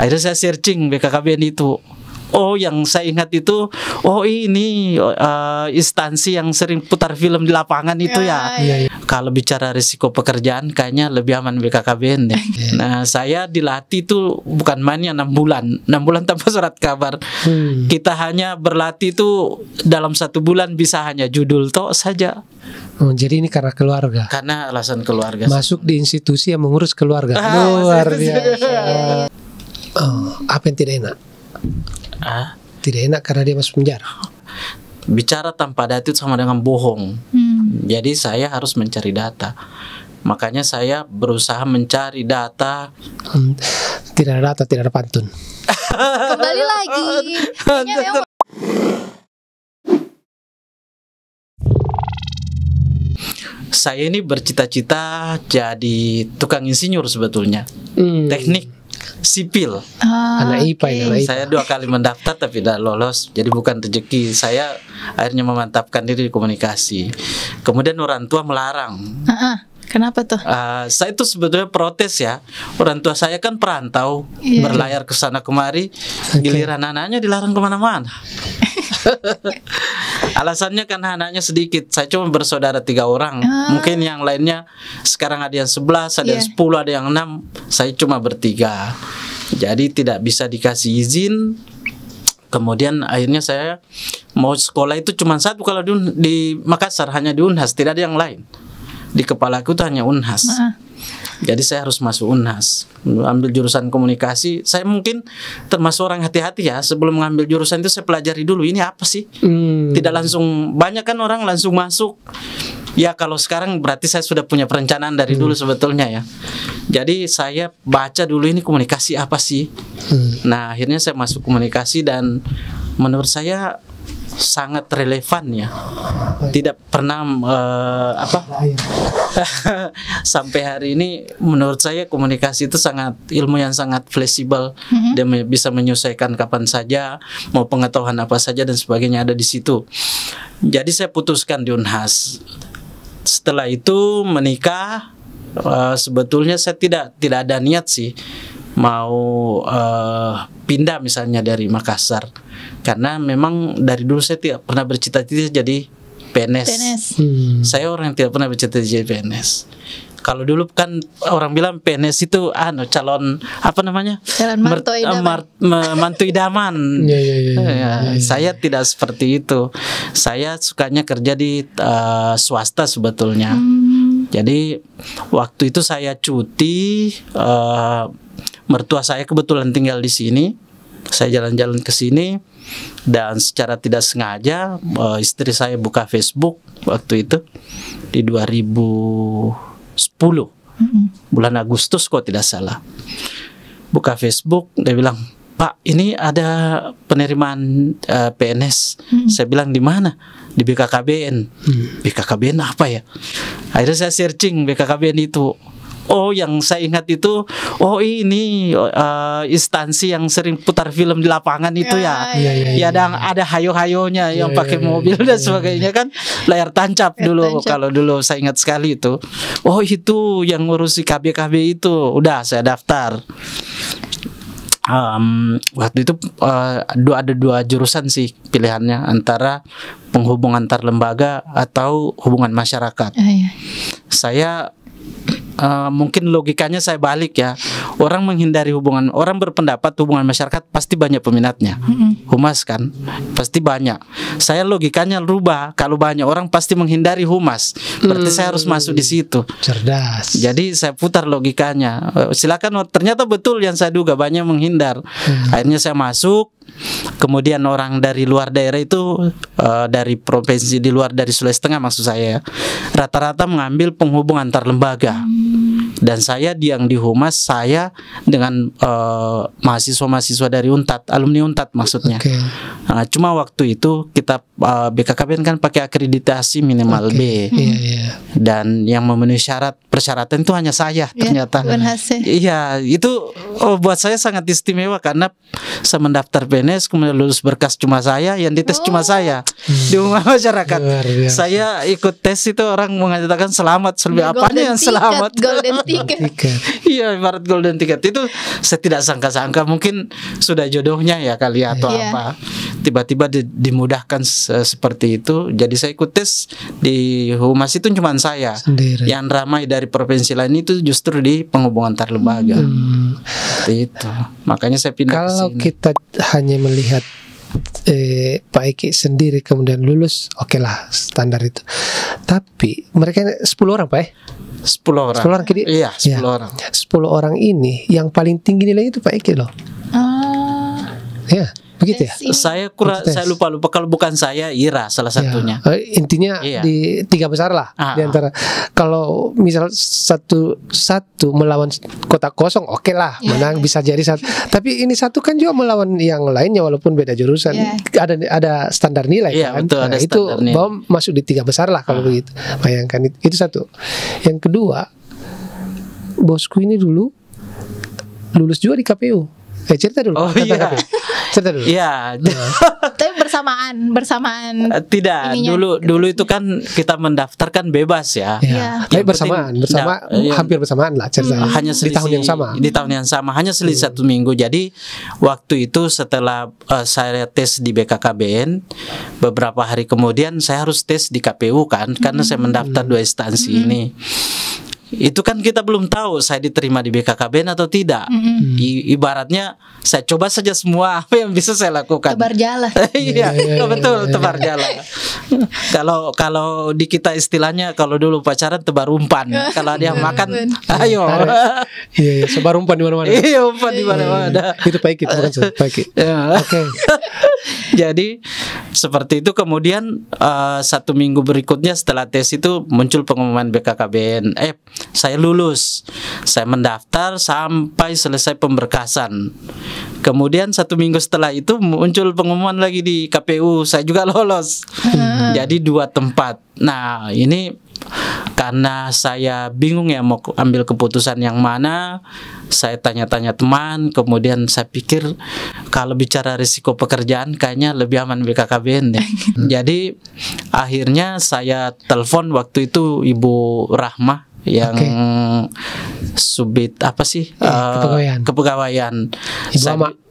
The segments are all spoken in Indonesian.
Akhirnya saya searching BKKBN itu. Oh, yang saya ingat itu, oh ini instansi yang sering putar film di lapangan itu ya. Kalau bicara risiko pekerjaan, kayaknya lebih aman BKKBN deh. Nah, saya dilatih itu bukan mainnya 6 bulan, 6 bulan tanpa surat kabar. Kita hanya berlatih itu dalam 1 bulan bisa hanya judul toh saja. Oh, jadi ini karena keluarga. Karena alasan keluarga. Masuk di institusi yang mengurus keluarga. Luar biasa. Oh, apa yang tidak enak? Tidak enak karena dia masuk penjara. Bicara tanpa data itu sama dengan bohong. Jadi saya harus mencari data. Makanya saya berusaha mencari data. Tidak ada data, tidak ada pantun. Kembali lagi. Saya ini bercita-cita jadi tukang insinyur sebetulnya. Teknik sipil. Anak IPA ini, anak IPA. Saya 2 kali mendaftar tapi tidak lolos. Jadi bukan rezeki. Saya akhirnya memantapkan diri di komunikasi. Kemudian orang tua melarang. Kenapa tuh? Saya itu sebetulnya protes ya. Orang tua saya kan perantau, berlayar ke sana kemari. Giliran anaknya dilarang kemana-mana. Alasannya kan anaknya sedikit. Saya cuma bersaudara 3 orang. Mungkin yang lainnya sekarang ada yang 11, ada yang 10, ada yang 6. Saya cuma bertiga. Jadi tidak bisa dikasih izin. Kemudian akhirnya saya mau sekolah itu cuma 1 kalau di Makassar, hanya di Unhas, tidak ada yang lain. Di kepalaku itu hanya Unhas. Jadi saya harus masuk Unhas, ambil jurusan komunikasi. Saya mungkin termasuk orang hati-hati ya. Sebelum mengambil jurusan itu saya pelajari dulu ini apa sih. Tidak langsung, banyak kan orang langsung masuk. Ya kalau sekarang berarti saya sudah punya perencanaan dari dulu sebetulnya ya. Jadi saya baca dulu ini komunikasi apa sih. Nah akhirnya saya masuk komunikasi dan menurut saya sangat relevan ya. Tidak pernah sampai hari ini menurut saya komunikasi itu sangat ilmu yang sangat fleksibel. Dia bisa menyesuaikan kapan saja, mau pengetahuan apa saja dan sebagainya ada di situ. Jadi saya putuskan di Unhas. Setelah itu menikah. Sebetulnya saya tidak ada niat sih mau pindah misalnya dari Makassar, karena memang dari dulu saya tidak pernah bercita-cita jadi PNS. Saya orang yang tidak pernah bercita-cita jadi PNS. Kalau dulu kan orang bilang PNS itu calon apa namanya? Calon mantu idaman. Saya tidak seperti itu. Saya sukanya kerja di swasta sebetulnya. Jadi waktu itu saya cuti, mertua saya kebetulan tinggal di sini. Saya jalan-jalan ke sini dan secara tidak sengaja istri saya buka Facebook waktu itu di 2010 bulan Agustus kok tidak salah. Buka Facebook, dia bilang, "Pak, ini ada penerimaan PNS." Saya bilang, "Di mana?" "Di BKKBN." BKKBN apa ya? Akhirnya saya searching BKKBN itu. Oh, yang saya ingat itu, oh ini instansi yang sering putar film di lapangan itu ya. Ya ada hayo-hayonya yang pakai mobil dan sebagainya kan, layar tancap dulu. Kalau dulu saya ingat sekali itu. Oh, itu yang ngurusi KB itu. Udah saya daftar. Waktu itu ada 2 jurusan sih pilihannya, antara penghubung antar lembaga atau hubungan masyarakat. Saya mungkin logikanya saya balik ya. Orang menghindari hubungan, orang berpendapat hubungan masyarakat pasti banyak peminatnya. Humas kan pasti banyak. Saya logikanya rubah, kalau banyak orang pasti menghindari humas, berarti saya harus masuk di situ. Cerdas. Jadi saya putar logikanya. Silakan, ternyata betul yang saya duga, banyak menghindar. Akhirnya saya masuk. Kemudian orang dari luar daerah itu dari provinsi di luar, dari Sulawesi Tengah maksud saya, rata-rata mengambil penghubung antar lembaga. Dan saya yang di humas, saya dengan mahasiswa-mahasiswa dari Untat, alumni Untat maksudnya. Cuma waktu itu kita BKKBN kan pakai akreditasi minimal B. Dan yang memenuhi persyaratan itu hanya saya ternyata. Iya, itu buat saya sangat istimewa karena saya mendaftar PNS, kemudian lulus berkas cuma saya, yang dites cuma saya di rumah masyarakat. Saya ikut tes itu orang mengatakan selamat, apanya yang selamat? Golden ticket. Iya, ibarat golden ticket itu saya tidak sangka-sangka, mungkin sudah jodohnya ya kali atau apa. Tiba-tiba dimudahkan seperti itu. Jadi saya ikut tes di humas itu cuma saya. Sendiri. Yang ramai dari provinsi lain itu justru di penghubungan antar lembaga. Seperti itu. Makanya saya pindah ke sini. Kalau kita hanya melihat Pak Eki sendiri kemudian lulus, oke lah standar itu. Tapi mereka 10 orang Pak 10 orang. 10 orang kini. Iya, 10 orang. 10 orang ini yang paling tinggi nilainya itu Pak Eki loh. Ya, begitu ya. Saya lupa kalau bukan saya Ira salah satunya. Intinya di 3 besar lah di antara. Kalau misal satu melawan kota kosong, oke lah menang bisa jadi satu. Tapi ini satu kan juga melawan yang lainnya walaupun beda jurusan. Ada standar nilai kan. Betul, ada itu standar nilai. bahwa masuk di 3 besar lah kalau begitu. Bayangkan itu satu. Yang kedua, bosku ini dulu lulus juga di KPU. Cerita dulu. Oh iya. Cerita dulu. Iya. Tapi bersamaan. Tidak. Dulu itu kan kita mendaftarkan bebas ya. Tapi hampir bersamaan lah ceritanya. Hanya di tahun yang sama. Di tahun yang sama, hanya selisih 1 minggu. Jadi waktu itu setelah saya tes di BKKBN, beberapa hari kemudian saya harus tes di KPU kan, karena saya mendaftar 2 instansi ini. Itu kan kita belum tahu saya diterima di BKKBN atau tidak. Ibaratnya saya coba saja semua apa yang bisa saya lakukan. Tebar jala. Iya, betul, tebar jala. Kalau di kita istilahnya kalau dulu pacaran tebar umpan. Kalau dia makan, ayo. Iya, sebar umpan di mana-mana. Iya, umpan di mana-mana. Itu Pak Eki, bukan Pak Eki. Oke. Jadi seperti itu. Kemudian 1 minggu berikutnya setelah tes itu muncul pengumuman BKKBN. Saya lulus. Saya mendaftar sampai selesai pemberkasan. Kemudian 1 minggu setelah itu muncul pengumuman lagi di KPU. Saya juga lolos. Jadi 2 tempat. Nah ini karena saya bingung ya mau ambil keputusan yang mana. Saya tanya-tanya teman. Kemudian saya pikir kalau bicara risiko pekerjaan kayaknya lebih aman BKKBN deh. Jadi akhirnya saya telepon waktu itu Ibu Rahmah yang subit apa sih kepegawaian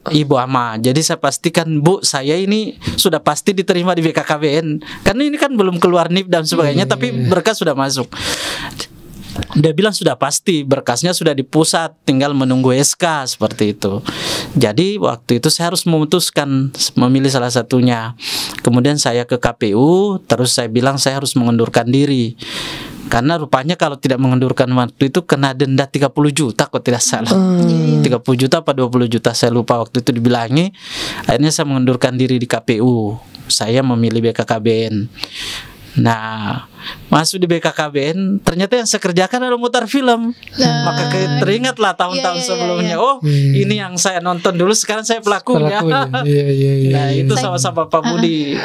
Ibu Ama. Jadi saya pastikan, Bu, saya ini sudah pasti diterima di BKKBN karena ini kan belum keluar NIP dan sebagainya, tapi berkas sudah masuk. Dia bilang sudah pasti, berkasnya sudah di pusat, tinggal menunggu SK seperti itu. Jadi waktu itu saya harus memutuskan memilih salah satunya. Kemudian saya ke KPU, terus saya bilang saya harus mengundurkan diri. Karena rupanya kalau tidak mengundurkan waktu itu kena denda 30 juta kok tidak salah. 30 juta apa 20 juta saya lupa waktu itu dibilangi. Akhirnya saya mengundurkan diri di KPU. Saya memilih BKKBN. Nah, masuk di BKKBN, ternyata yang saya kerjakan adalah mutar film. Maka teringatlah tahun-tahun sebelumnya. Oh, ini yang saya nonton dulu, sekarang saya pelakunya. Nah, itu sama-sama Pak Budi.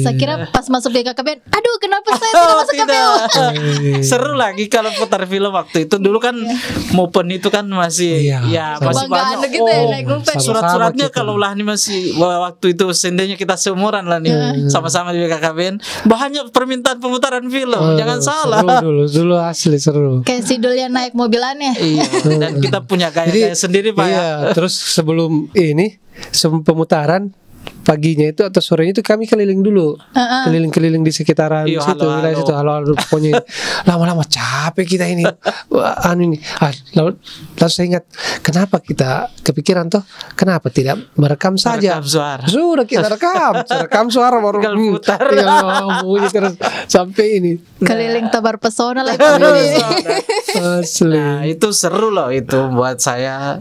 Saya kira pas masuk BKKBN, aduh kenapa saya tidak masuk KPU? Seru lagi kalau putar film waktu itu. Dulu kan Mupen itu kan masih masih banyak. Gitu Surat-suratnya kalau lah ini masih waktu itu sendenya kita seumuran lah nih, sama-sama di BKKBN. Banyak permintaan pemutaran film, jangan salah. Dulu asli seru. Kayak sidulnya naik mobilannya. Iya. Dan kita punya gaya sendiri Pak. Iya. Terus sebelum pemutaran paginya itu atau sorenya itu kami keliling dulu, keliling-keliling di sekitaran situ, wilayah situ, halo pokoknya lama-lama capek kita ini, lalu saya ingat kenapa kita kepikiran toh, kenapa tidak merekam saja, sudah kita rekam suara baru putar, bunyi terus sampai ini keliling tebar pesona lagi. Nah itu seru loh itu buat saya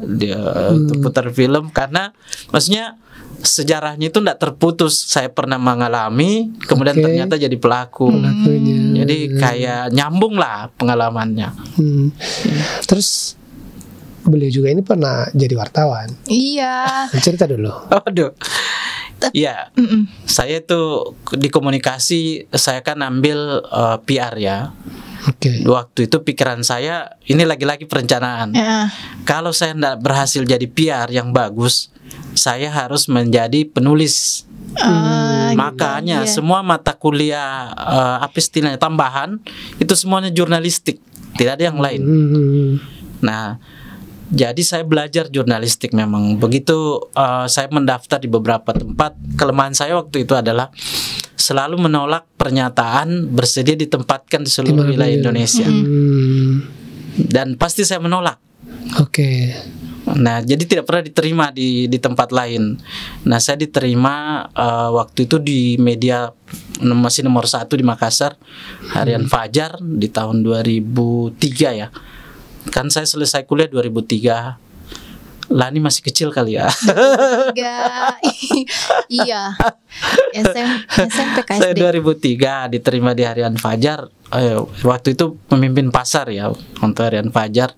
untuk putar film, karena maksudnya sejarahnya itu tidak terputus. Saya pernah mengalami, kemudian ternyata jadi pelaku. Jadi kayak nyambung lah pengalamannya. Terus beliau juga ini pernah jadi wartawan. Iya. Cerita dulu. Aduh. Iya. Saya itu di komunikasi, saya kan ambil PR ya. Waktu itu pikiran saya ini lagi-lagi perencanaan. Kalau saya tidak berhasil jadi PR yang bagus, saya harus menjadi penulis. Makanya semua mata kuliah apa istilahnya tambahan itu semuanya jurnalistik, tidak ada yang lain. Nah, Jadi saya belajar jurnalistik memang. Begitu saya mendaftar di beberapa tempat, kelemahan saya waktu itu adalah selalu menolak pernyataan bersedia ditempatkan di seluruh wilayah Indonesia. Dan pasti saya menolak. Oke. Nah, jadi tidak pernah diterima di tempat lain. Nah, saya diterima waktu itu di media masih nomor 1 di Makassar, Harian Fajar di tahun 2003 ya. Kan saya selesai kuliah 2003. Lani masih kecil kali ya. Iya. SMP KSD. Saya 2003 diterima di Harian Fajar. Waktu itu pemimpin pasar ya untuk Harian Fajar.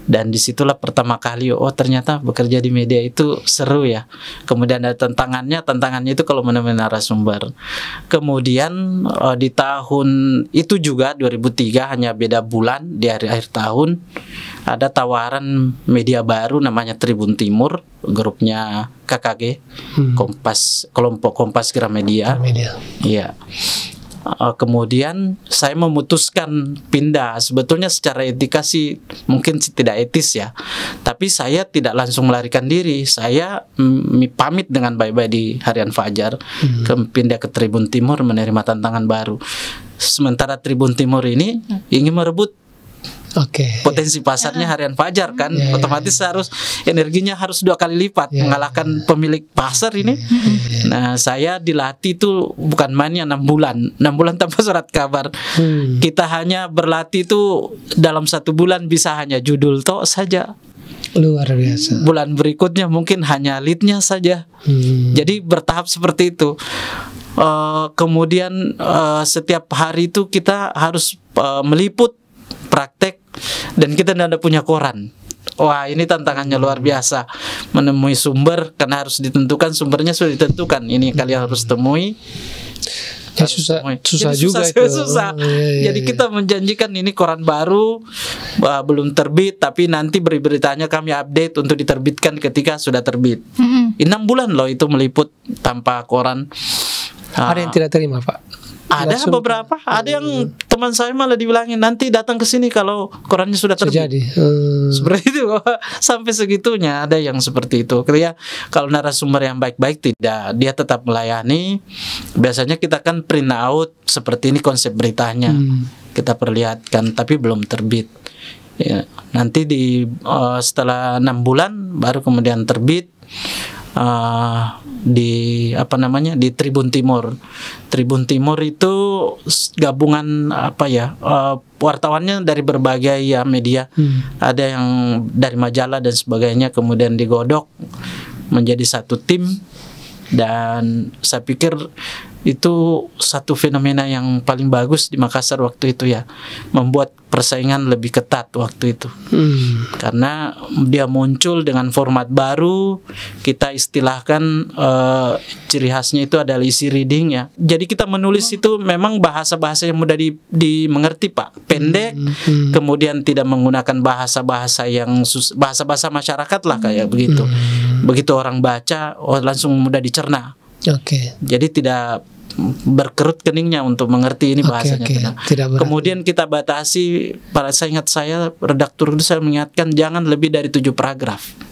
Dan disitulah pertama kali, oh ternyata bekerja di media itu seru ya. Kemudian ada tantangannya itu kalau menemui narasumber. Kemudian di tahun itu juga 2003, hanya beda bulan di akhir tahun, ada tawaran media baru namanya Tribun Timur, grupnya KKG, kelompok Kompas Gramedia. Iya. Kemudian saya memutuskan pindah. Sebetulnya secara etika sih mungkin tidak etis ya, tapi saya tidak langsung melarikan diri. Saya pamit dengan baik-baik di Harian Fajar, pindah ke Tribun Timur menerima tantangan baru. Sementara Tribun Timur ini ingin merebut potensi pasarnya Harian Fajar kan, otomatis harus energinya harus 2 kali lipat mengalahkan pemilik pasar ini. Nah, saya dilatih itu bukan mainnya 6 bulan tanpa surat kabar. Kita hanya berlatih itu dalam 1 bulan bisa hanya judul toh saja. Luar biasa. Bulan berikutnya mungkin hanya leadnya saja. Jadi bertahap seperti itu. Kemudian setiap hari itu kita harus meliput praktek dan kita tidak punya koran. Wah, ini tantangannya luar biasa. Menemui sumber, karena harus ditentukan, sumbernya sudah ditentukan. Ini kalian harus temui. Ya, susah juga itu. Susah. Jadi kita menjanjikan ini koran baru, belum terbit, tapi nanti beritanya kami update untuk diterbitkan ketika sudah terbit. 6 bulan loh itu meliput tanpa koran. Ada yang tidak terima, Pak? Ada langsung, beberapa, ada yang teman saya malah dibilangin nanti datang ke sini kalau korannya sudah terbit. Seperti itu, sampai segitunya ada yang seperti itu. Karena kalau narasumber yang baik-baik tidak, dia tetap melayani. Biasanya kita kan print out seperti ini konsep beritanya, kita perlihatkan, tapi belum terbit. Ya, nanti setelah 6 bulan baru kemudian terbit. Di Tribun Timur. Tribun Timur itu gabungan wartawannya dari berbagai media. Ada yang dari majalah dan sebagainya, kemudian digodok menjadi satu tim. Dan saya pikir itu satu fenomena yang paling bagus di Makassar waktu itu ya, membuat persaingan lebih ketat waktu itu. Karena dia muncul dengan format baru, kita istilahkan ciri khasnya itu adalah isi reading ya. Jadi kita menulis itu memang bahasa-bahasa yang mudah dimengerti Pak, pendek, kemudian tidak menggunakan bahasa-bahasa yang bahasa-bahasa masyarakat lah kayak begitu. Begitu orang baca, langsung mudah dicerna. Jadi tidak berkerut keningnya untuk mengerti ini bahasanya. Kemudian kita batasi, saya redaktur itu saya mengingatkan jangan lebih dari 7 paragraf.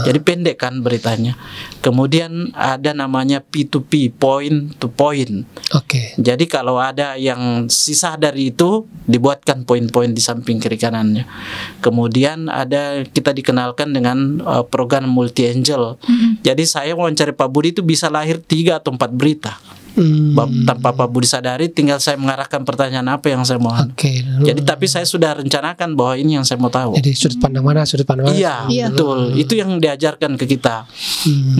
Jadi pendek kan beritanya. Kemudian ada namanya P2P, point to point. Jadi kalau ada yang sisa dari itu dibuatkan poin-poin di samping kiri kanannya. Kemudian kita dikenalkan dengan program multi angel. Jadi saya wawancara Pak Budi itu bisa lahir 3 atau 4 berita. Tanpa Pak Budi sadari, tinggal saya mengarahkan pertanyaan apa yang saya mau. Jadi tapi saya sudah rencanakan bahwa ini yang saya mau tahu. Jadi sudut pandang mana. Iya, betul. Itu yang diajarkan ke kita.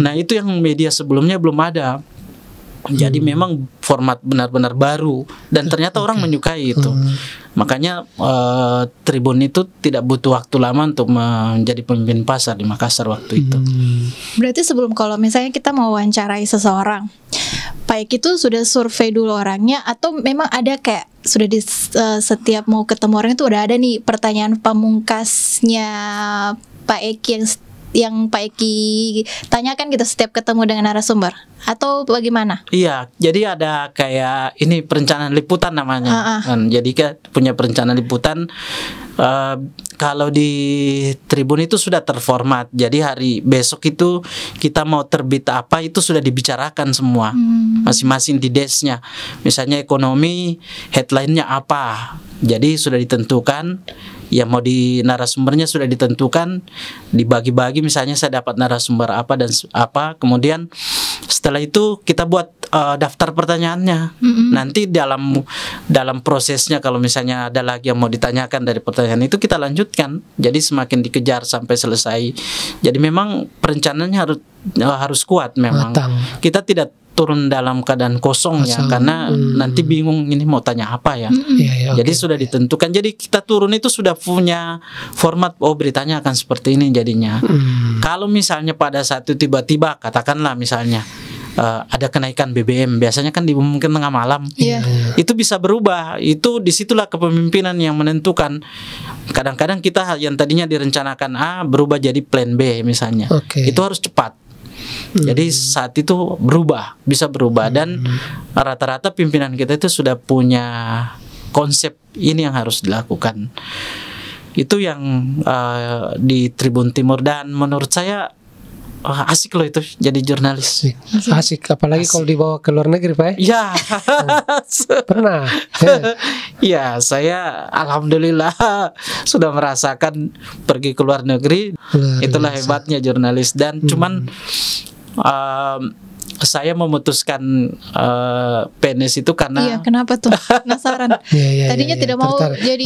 Nah, itu yang media sebelumnya belum ada. Jadi memang format benar-benar baru dan ternyata orang menyukai itu. Makanya Tribun itu tidak butuh waktu lama untuk menjadi pemimpin pasar di Makassar waktu itu. Berarti sebelum, kalau misalnya kita mau wawancarai seseorang, Pak Eki itu sudah survei dulu orangnya, atau memang ada kayak sudah di setiap mau ketemu orang itu udah ada nih pertanyaan pamungkasnya Pak Eki yang yang Pak Eki tanyakan gitu setiap ketemu dengan narasumber atau bagaimana? Iya, jadi ada kayak ini perencanaan liputan namanya. Kan, jadi punya perencanaan liputan. Kalau di Tribun itu sudah terformat. Jadi hari besok itu kita mau terbit apa itu sudah dibicarakan semua, masing-masing di desk-nya. Misalnya ekonomi, headline-nya apa. Jadi sudah ditentukan. Ya mau di narasumbernya sudah ditentukan, dibagi-bagi. Misalnya saya dapat narasumber apa dan apa. Kemudian setelah itu kita buat daftar pertanyaannya. Nanti dalam prosesnya kalau misalnya ada lagi yang mau ditanyakan dari pertanyaan itu kita lanjutkan. Jadi semakin dikejar sampai selesai. Jadi memang perencanaannya harus kuat memang. Matang. Kita tidak turun dalam keadaan kosong ya, karena nanti bingung ini mau tanya apa ya. Jadi sudah ditentukan. Jadi kita turun itu sudah punya format, oh beritanya akan seperti ini jadinya. Kalau misalnya pada saat itu tiba-tiba katakanlah misalnya ada kenaikan BBM, biasanya kan diumumkan tengah malam. Itu bisa berubah. Itu disitulah kepemimpinan yang menentukan. Kadang-kadang kita yang tadinya direncanakan A berubah jadi plan B misalnya. Itu harus cepat. Jadi saat itu bisa berubah dan rata-rata pimpinan kita itu sudah punya konsep ini yang harus dilakukan. Itu yang di Tribun Timur, dan menurut saya asik loh itu jadi jurnalis. Asik, apalagi kalau dibawa ke luar negeri, Pak. Ya. Pernah. Ya, saya alhamdulillah sudah merasakan pergi ke luar negeri. Itulah hebatnya jurnalis. Dan cuman saya memutuskan PNS itu karena kenapa tuh? Penasaran. Tadinya tidak mau jadi.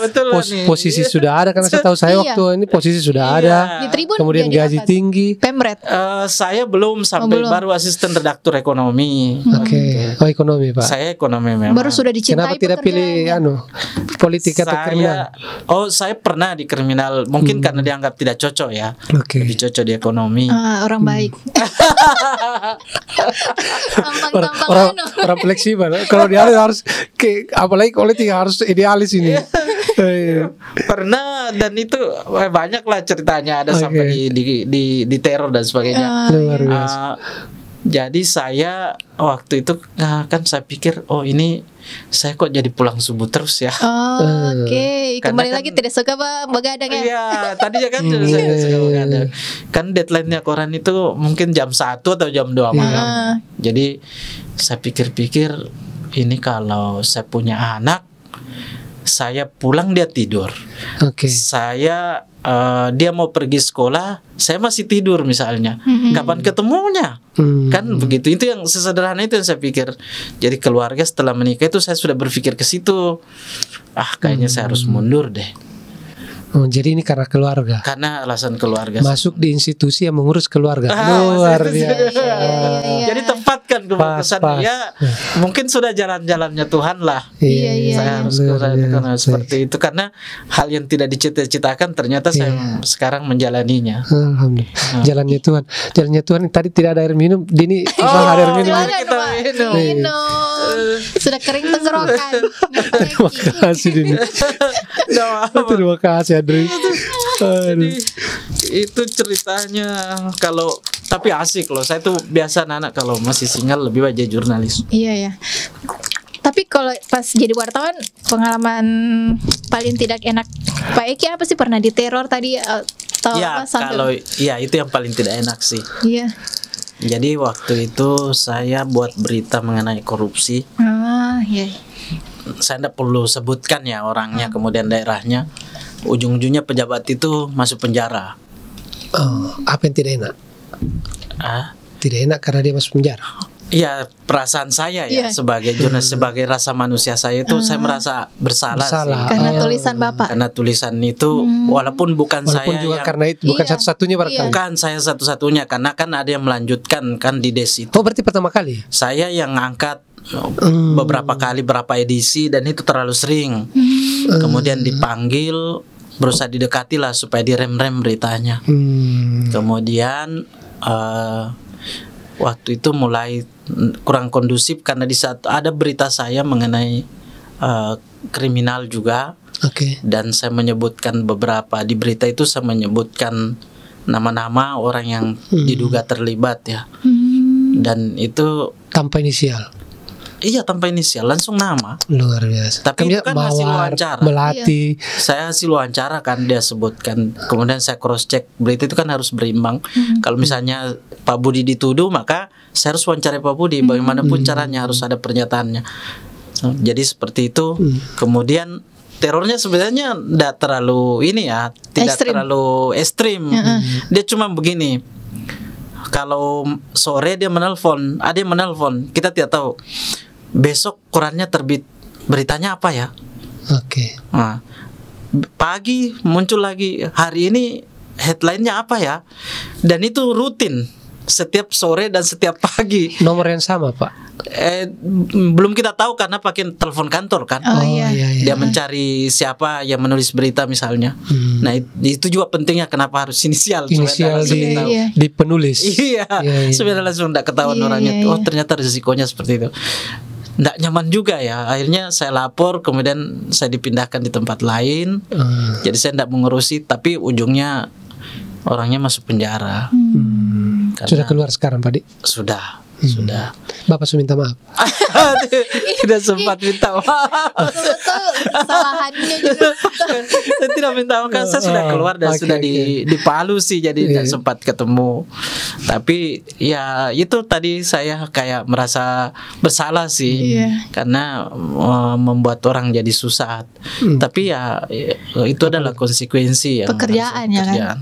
Betul. Posisi sudah ada, karena saya tahu saya waktu ini posisi sudah ada. Di Tribun kemudian gaji tinggi. Pemret. Saya belum sampai baru asisten redaktur ekonomi. Oh, ekonomi, Pak. Saya ekonomi memang. Baru sudah dicintai. Kenapa tidak pilih politik atau kriminal? Saya pernah di kriminal, mungkin karena dianggap tidak cocok ya. Lebih cocok di ekonomi. Orang baik. orang fleksibel. Kalau dia harus apalagi politik harus idealis ini. Pernah, dan itu banyak lah ceritanya, ada sampai di teror dan sebagainya. Luar biasa. Jadi saya waktu itu kan saya pikir ini saya kok jadi pulang subuh terus ya. Kembali lagi tidak suka begadang ya. Iya, tadinya kan saya suka begadang. Kan deadline-nya koran itu mungkin jam 1 atau jam 2 malam. Jadi saya pikir-pikir, ini kalau saya punya anak, saya pulang dia tidur. Saya dia mau pergi sekolah, saya masih tidur misalnya. Kapan ketemunya? Kan begitu. Itu yang sesederhana itu yang saya pikir. Jadi keluarga setelah menikah itu saya sudah berpikir ke situ. Kayaknya saya harus mundur deh. Jadi ini karena keluarga. Karena alasan keluarga. Masuk di institusi yang mengurus keluarga. Luar biasa. Jadi tepat kan keputusan dia. Mungkin sudah jalan-jalannya Tuhan lah. Saya harus karena seperti itu, karena hal yang tidak dicita-citakan ternyata saya sekarang menjalaninya. Alhamdulillah. Jalannya Tuhan. Jalannya Tuhan. Tadi tidak ada air minum. Dini usaha air minum. Kita minum. Sudah kering tenggorokan. Terima kasih Dini. Terima kasih Adri. Jadi itu ceritanya. Tapi asik loh. Saya tuh biasa anak kalau masih single lebih baik jadi jurnalis. Iya. Tapi kalau pas jadi wartawan, pengalaman paling tidak enak Pak Eki apa sih? Pernah diteror tadi atau apa? Kalau itu yang paling tidak enak sih. Iya. Jadi waktu itu saya buat berita mengenai korupsi. Saya tidak perlu sebutkan ya orangnya, kemudian daerahnya. Ujung-ujungnya pejabat itu masuk penjara. Apa yang tidak enak? Tidak enak karena dia masuk penjara. Iya, perasaan saya ya sebagai jurnalis, sebagai rasa manusia saya itu saya merasa bersalah sih. Karena tulisan Bapak. Karena tulisan itu walaupun saya juga yang, karena itu bukan satu-satunya barangkali. Bukan saya satu-satunya, karena kan ada yang melanjutkan kan di des itu. Oh, berarti pertama kali. Saya yang angkat beberapa kali, berapa edisi, dan itu terlalu sering. Kemudian dipanggil, berusaha didekati lah supaya direm-rem beritanya. Kemudian waktu itu mulai kurang kondusif karena di saat ada berita saya mengenai kriminal juga. Dan saya menyebutkan beberapa di berita itu, saya menyebutkan nama-nama orang yang diduga terlibat ya. Dan itu tanpa inisial. Iya, tanpa inisial, langsung nama. Luar biasa. Tapi itu kan hasil wawancara. Melati. Saya hasil wawancara kan dia sebutkan. Kemudian saya cross check. Berita itu kan harus berimbang. Kalau misalnya Pak Budi dituduh, maka saya harus wawancarai Pak Budi. Bagaimanapun caranya harus ada pernyataannya. Jadi seperti itu. Kemudian terornya sebenarnya tidak terlalu ini ya, tidak terlalu ekstrim. Dia cuma begini. Kalau sore dia menelpon, ada yang menelpon, kita tidak tahu. Besok korannya terbit, beritanya apa ya? Oke. Nah, pagi muncul lagi, hari ini headline-nya apa ya? Dan itu rutin, setiap sore dan setiap pagi. Nomor yang sama, Pak? Belum kita tahu karena pakai telepon kantor kan. Iya. Dia mencari siapa yang menulis berita misalnya. Nah itu juga pentingnya kenapa harus inisial di penulis. Iya. Sebenarnya langsung tidak ketahuan orangnya. Oh ternyata risikonya seperti itu. Tidak nyaman juga ya. Akhirnya saya lapor, kemudian saya dipindahkan di tempat lain. Jadi saya tidak mengurusi, tapi ujungnya orangnya masuk penjara. Sudah keluar sekarang, Pak Di? Sudah. Bapak sudah minta maaf. Tidak sempat minta maaf. Kesalahannya juga. Saya tidak minta maaf kan saya sudah keluar dan sudah di Palu sih, jadi tidak sempat ketemu. Tapi ya itu tadi saya kayak merasa bersalah sih, karena membuat orang jadi susah. Tapi ya itu adalah konsekuensi yang pekerjaannya kan.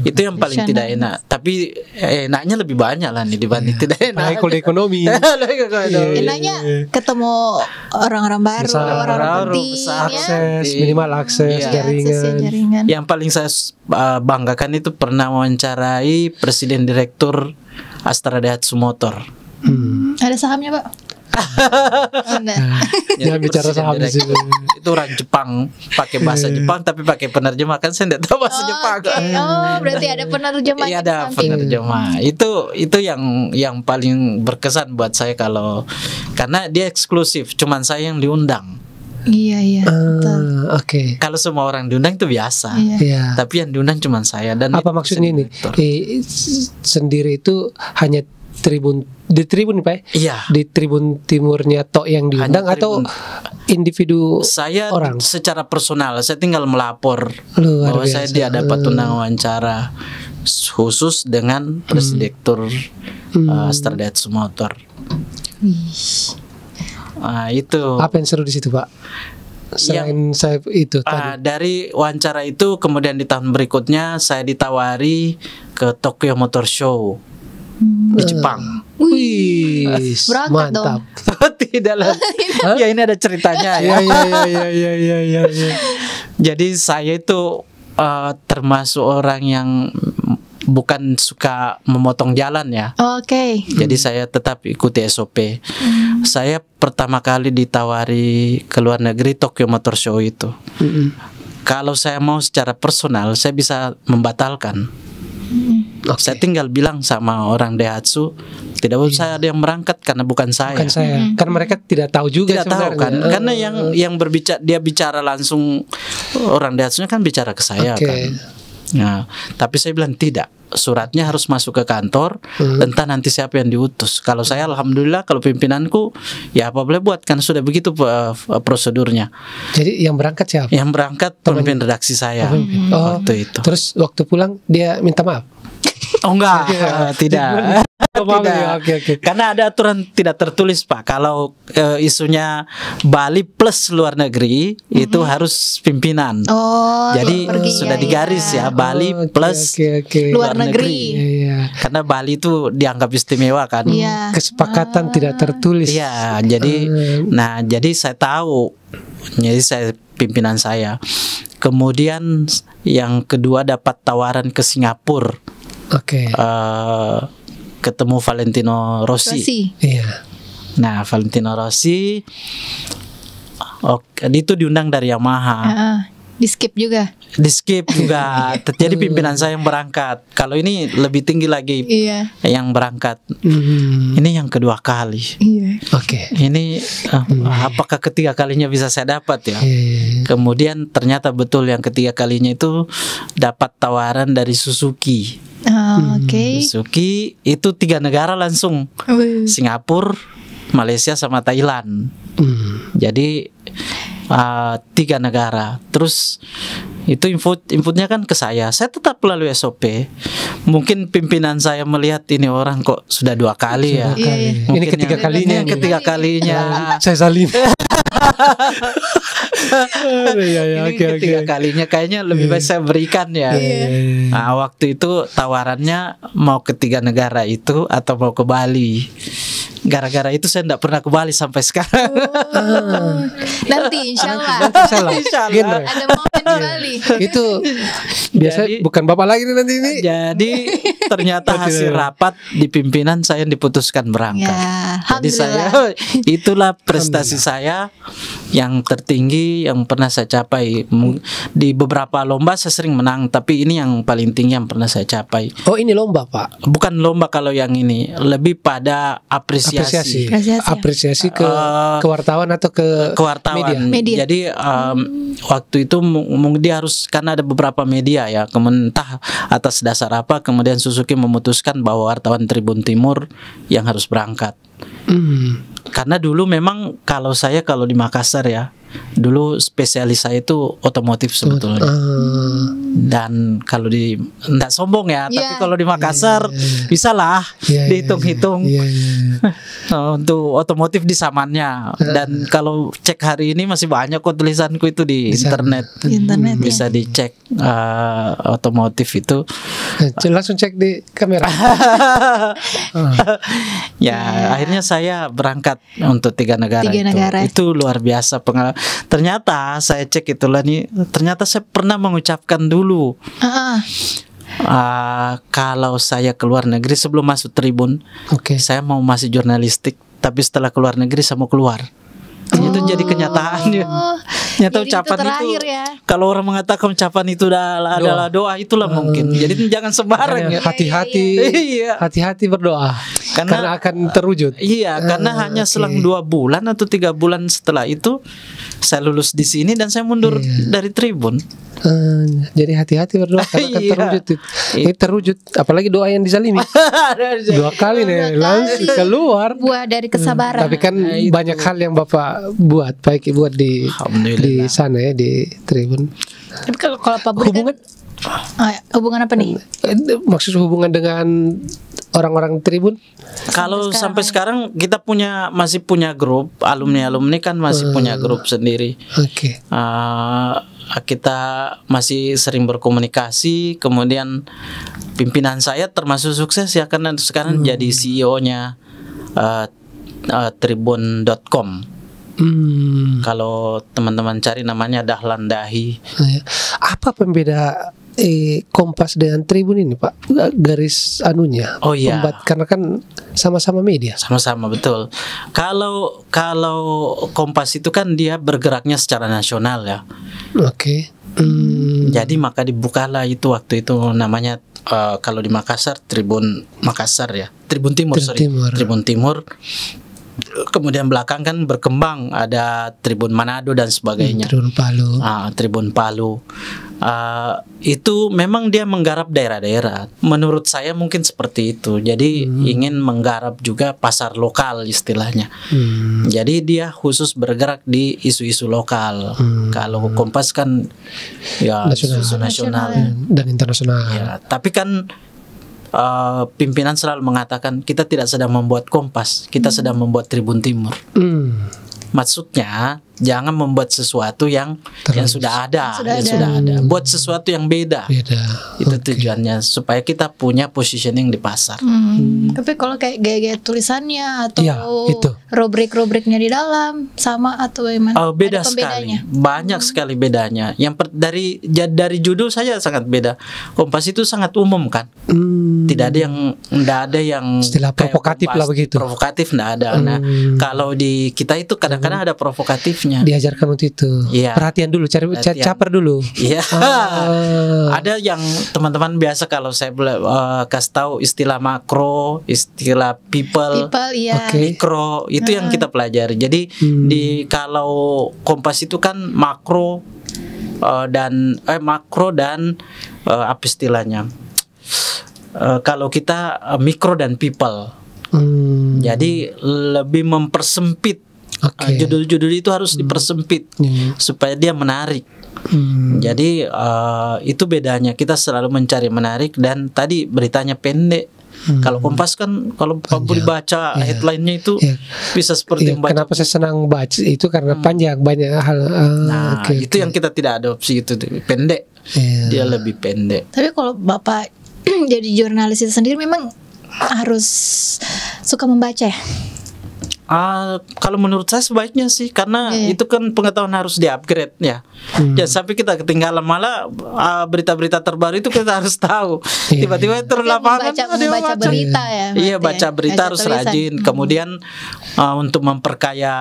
Itu yang paling tidak enak. Tapi enaknya lebih banyak lah nih dibanding tidak enak. Ekonomi. Enaknya ketemu orang-orang baru, orang-orang penting, minimal akses jaringan. Yang paling saya banggakan itu pernah wawancarai Presiden Direktur Astra Daihatsu Motor. Ada sahamnya, Pak? Jangan bicara saham di sini. Itu orang Jepang, pakai bahasa Jepang tapi pakai penerjemah, kan saya tidak tahu bahasa Jepang. Oh, berarti ada penerjemah. Iya, ada penerjemah. Itu yang paling berkesan buat saya karena dia eksklusif, cuman saya yang diundang. Iya. Oke. Kalau semua orang diundang itu biasa. Iya. Tapi yang diundang cuman saya. Dan apa maksudnya ini? Sendiri itu hanya di tribun Pak? Iya. Di tribun timurnya tok yang diundang atau individu saya orang? Secara personal saya tinggal melapor bahwa saya dia dapat undang wawancara khusus dengan Presdirektur Astra Daihatsu Motor. Nah, itu. Apa yang seru di situ, Pak? Selain saya itu tadi. Dari wawancara itu kemudian di tahun berikutnya saya ditawari ke Tokyo Motor Show di Jepang. Wih, mantap. Tidak lah. Ya ini ada ceritanya ya. Iya. Jadi saya itu termasuk orang yang bukan suka memotong jalan ya. Oke. Jadi saya tetap ikuti SOP. Saya pertama kali ditawari ke luar negeri Tokyo Motor Show itu. Kalau saya mau secara personal saya bisa membatalkan. Saya tinggal bilang sama orang Daihatsu, tidak usah ada yang berangkat karena bukan saya. Karena mereka tidak tahu juga. Tidak tahu kan. Karena yang berbicara, dia bicara langsung, orang Daihatsunya kan bicara ke saya kan. Nah, tapi saya bilang tidak. Suratnya harus masuk ke kantor, entah nanti siapa yang diutus. Kalau saya alhamdulillah, kalau pimpinanku ya apa boleh buat, kan sudah begitu prosedurnya. Jadi yang berangkat siapa? Yang berangkat pemimpin redaksi saya waktu itu. Terus waktu pulang dia minta maaf? Oh enggak, tidak. Oke. Karena ada aturan tidak tertulis Pak. Kalau isunya Bali plus luar negeri itu harus pimpinan. Jadi sudah digaris ya Bali plus luar negeri. Karena Bali itu dianggap istimewa kan. Kesepakatan tidak tertulis. Iya, jadi saya tahu. Jadi saya pimpinan saya. Kemudian yang kedua dapat tawaran ke Singapura. Ketemu Valentino Rossi. Iya. Nah, Valentino Rossi itu diundang dari Yamaha. Di skip juga. Jadi pimpinan saya yang berangkat. Kalau ini lebih tinggi lagi yang berangkat. Ini yang kedua kali. Ini apakah ketiga kalinya bisa saya dapat ya? Kemudian ternyata betul yang ketiga kalinya itu dapat tawaran dari Suzuki. Oke. Suzuki itu 3 negara langsung, Singapura, Malaysia sama Thailand. Jadi 3 negara. Terus itu inputnya kan ke saya tetap melalui SOP. Mungkin pimpinan saya melihat ini orang kok sudah 2 kali ya. Ini ketiga kalinya. Ketiga kalinya. Saya salin. Ini ketiga kalinya, kayaknya lebih baik saya berikan ya. Nah, waktu itu tawarannya mau ke 3 negara itu atau mau ke Bali. Gara-gara itu saya tidak pernah ke Bali sampai sekarang. Nanti insya Allah. Ada momen di Bali. Itu biasa bukan bapak lagi nih nanti ini. Jadi ternyata hasil rapat di pimpinan saya diputuskan berangkat. Jadi itulah prestasi saya yang tertinggi yang pernah saya capai. Di beberapa lomba saya sering menang, tapi ini yang paling tinggi yang pernah saya capai. Oh, ini lomba, Pak? Bukan lomba kalau yang ini, lebih pada apresiasi ke wartawan atau ke media. Jadi waktu itu dia harus, karena ada beberapa media ya, entah atas dasar apa kemudian Suzuki memutuskan bahwa wartawan Tribun Timur yang harus berangkat. Karena dulu memang kalau di Makassar ya, dulu spesialis saya itu otomotif sebetulnya. Dan kalau enggak sombong ya, tapi kalau di Makassar bisa lah dihitung-hitung untuk otomotif di samannya. Dan kalau cek hari ini masih banyak kok tulisanku itu di internet. Bisa dicek otomotif itu. Langsung cek di kamera. Akhirnya saya berangkat untuk 3 negara itu luar biasa pengalaman. Ternyata saya cek itulah nih, ternyata saya pernah mengucapkan dulu kalau saya keluar negeri sebelum masuk Tribun, saya mau masih jurnalistik, tapi setelah keluar negeri saya mau keluar. Itu jadi kenyataan ya. Nyata ucapan itu kalau orang mengatakan ucapan itu adalah doa, itulah mungkin. Jadi jangan sembarang ya. Hati-hati berdoa. Karena akan terwujud. Iya, karena hanya selang 2 bulan atau 3 bulan setelah itu saya lulus di sini dan saya mundur dari Tribun. Jadi hati-hati berdoa karena akan terwujud. Ini terwujud, apalagi doa yang dizalimi. 2 kali nih langsung keluar. Buah dari kesabaran. Tapi kan banyak hal yang Bapak buat, baik buat di sana ya, di Tribun. Tapi kalau Pak Budi hubungan apa nih? Maksud hubungan dengan orang-orang Tribun? Kalau sampai sekarang kita masih punya grup alumni kan masih punya grup sendiri. Kita masih sering berkomunikasi. Kemudian pimpinan saya termasuk sukses ya, karena sekarang jadi CEO-nya Tribun.com. Kalau teman-teman cari namanya Dahlan Dahi. Apa pembeda Kompas dengan Tribun ini, Pak? Garis anunya. Karena kan sama-sama media. Sama-sama, betul. Kalau Kompas itu kan dia bergeraknya secara nasional ya. Jadi maka dibukalah itu waktu itu namanya kalau di Makassar Tribun Makassar ya. Tribun Timur. Tribun Timur. Kemudian belakang kan berkembang ada Tribun Manado dan sebagainya. Tribun Palu. Itu memang dia menggarap daerah-daerah. Menurut saya mungkin seperti itu. Jadi ingin menggarap juga pasar lokal istilahnya. Jadi dia khusus bergerak di isu-isu lokal. Kalau Kompas kan ya isu nasional dan internasional. Ya, tapi kan pimpinan selalu mengatakan kita tidak sedang membuat Kompas, kita sedang membuat Tribun Timur. Maksudnya jangan membuat sesuatu yang sudah ada, buat sesuatu yang beda. Itu tujuannya supaya kita punya positioning di pasar. Tapi kalau kayak gaya-gaya tulisannya atau rubrik-rubriknya di dalam sama atau bagaimana? Beda sekali, banyak sekali bedanya. Yang dari judul saja sangat beda. Kompas itu sangat umum kan, tidak ada yang istilah provokatif lah begitu. Provokatif tidak ada. Nah, kalau di kita itu kadang-kadang ada provokatifnya. Diajarkan untuk itu. Perhatian dulu, caper dulu. Ada yang teman-teman biasa kalau saya kasih tahu istilah makro, istilah people mikro, itu yang kita pelajari. Jadi kalau Kompas itu kan makro dan apa istilahnya? kalau kita mikro dan people. Jadi lebih mempersempit. Judul-judul itu harus dipersempit supaya dia menarik. Jadi itu bedanya, kita selalu mencari menarik, dan tadi beritanya pendek. Kalau Kompas kan kalau dibaca headline-nya itu bisa seperti membaca. Kenapa saya senang baca itu karena panjang, banyak hal. yang Itu kita tidak adopsi, itu pendek. Dia lebih pendek. Tapi kalau Bapak jadi jurnalis itu sendiri memang harus suka membaca ya? Kalau menurut saya sebaiknya sih, karena itu kan pengetahuan harus di-upgrade ya. Jangan sampai kita ketinggalan, malah berita-berita terbaru itu kita harus tahu. Tiba-tiba itu lapangan membaca berita ya. Iya, baca berita harus rajin. Kemudian untuk memperkaya